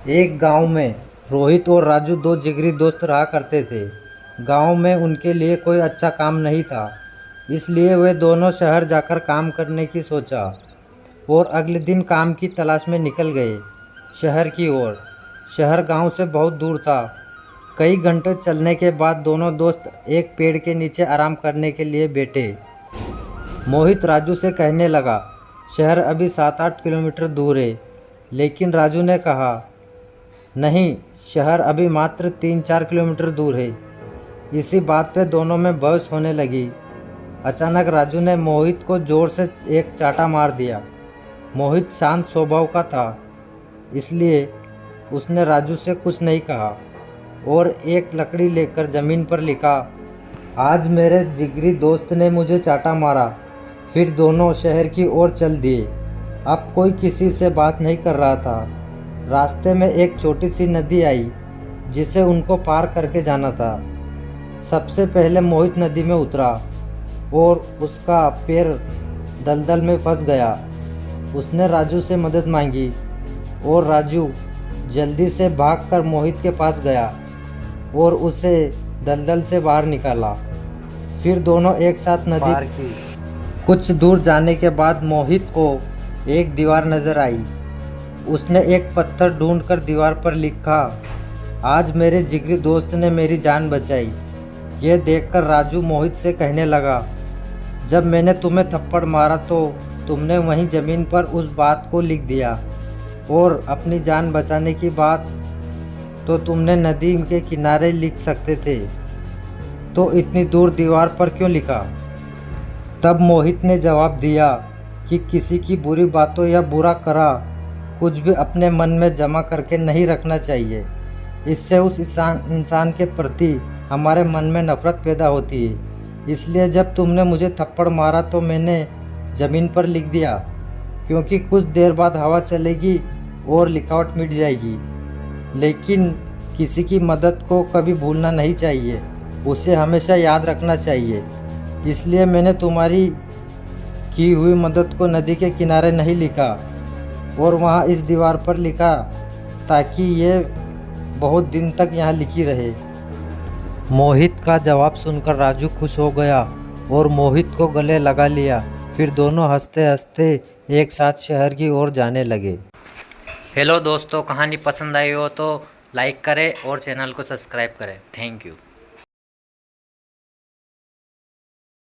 एक गांव में रोहित और राजू दो जिगरी दोस्त रहा करते थे। गांव में उनके लिए कोई अच्छा काम नहीं था, इसलिए वे दोनों शहर जाकर काम करने की सोचा और अगले दिन काम की तलाश में निकल गए शहर की ओर। शहर गांव से बहुत दूर था। कई घंटे चलने के बाद दोनों दोस्त एक पेड़ के नीचे आराम करने के लिए बैठे। मोहित राजू से कहने लगा, शहर अभी 7-8 किलोमीटर दूर है। लेकिन राजू ने कहा, नहीं, शहर अभी मात्र 3-4 किलोमीटर दूर है। इसी बात पे दोनों में बहस होने लगी। अचानक राजू ने मोहित को जोर से एक चाटा मार दिया। मोहित शांत स्वभाव का था, इसलिए उसने राजू से कुछ नहीं कहा और एक लकड़ी लेकर ज़मीन पर लिखा, आज मेरे जिगरी दोस्त ने मुझे चाटा मारा। फिर दोनों शहर की ओर चल दिए। अब कोई किसी से बात नहीं कर रहा था। रास्ते में एक छोटी सी नदी आई जिसे उनको पार करके जाना था। सबसे पहले मोहित नदी में उतरा और उसका पैर दलदल में फंस गया। उसने राजू से मदद मांगी और राजू जल्दी से भागकर मोहित के पास गया और उसे दलदल से बाहर निकाला। फिर दोनों एक साथ नदी पार की। कुछ दूर जाने के बाद मोहित को एक दीवार नजर आई। उसने एक पत्थर ढूंढकर दीवार पर लिखा, आज मेरे जिगरी दोस्त ने मेरी जान बचाई। यह देखकर राजू मोहित से कहने लगा, जब मैंने तुम्हें थप्पड़ मारा तो तुमने वहीं ज़मीन पर उस बात को लिख दिया और अपनी जान बचाने की बात तो तुमने नदी के किनारे लिख सकते थे, तो इतनी दूर दीवार पर क्यों लिखा? तब मोहित ने जवाब दिया कि किसी की बुरी बातों या बुरा करा कुछ भी अपने मन में जमा करके नहीं रखना चाहिए। इससे उस इंसान के प्रति हमारे मन में नफरत पैदा होती है। इसलिए जब तुमने मुझे थप्पड़ मारा तो मैंने ज़मीन पर लिख दिया, क्योंकि कुछ देर बाद हवा चलेगी और लिखावट मिट जाएगी। लेकिन किसी की मदद को कभी भूलना नहीं चाहिए, उसे हमेशा याद रखना चाहिए। इसलिए मैंने तुम्हारी की हुई मदद को नदी के किनारे नहीं लिखा और वहाँ इस दीवार पर लिखा, ताकि ये बहुत दिन तक यहाँ लिखी रहे। मोहित का जवाब सुनकर राजू खुश हो गया और मोहित को गले लगा लिया। फिर दोनों हंसते हंसते एक साथ शहर की ओर जाने लगे। हेलो दोस्तों, कहानी पसंद आई हो तो लाइक करें और चैनल को सब्सक्राइब करें। Thank you.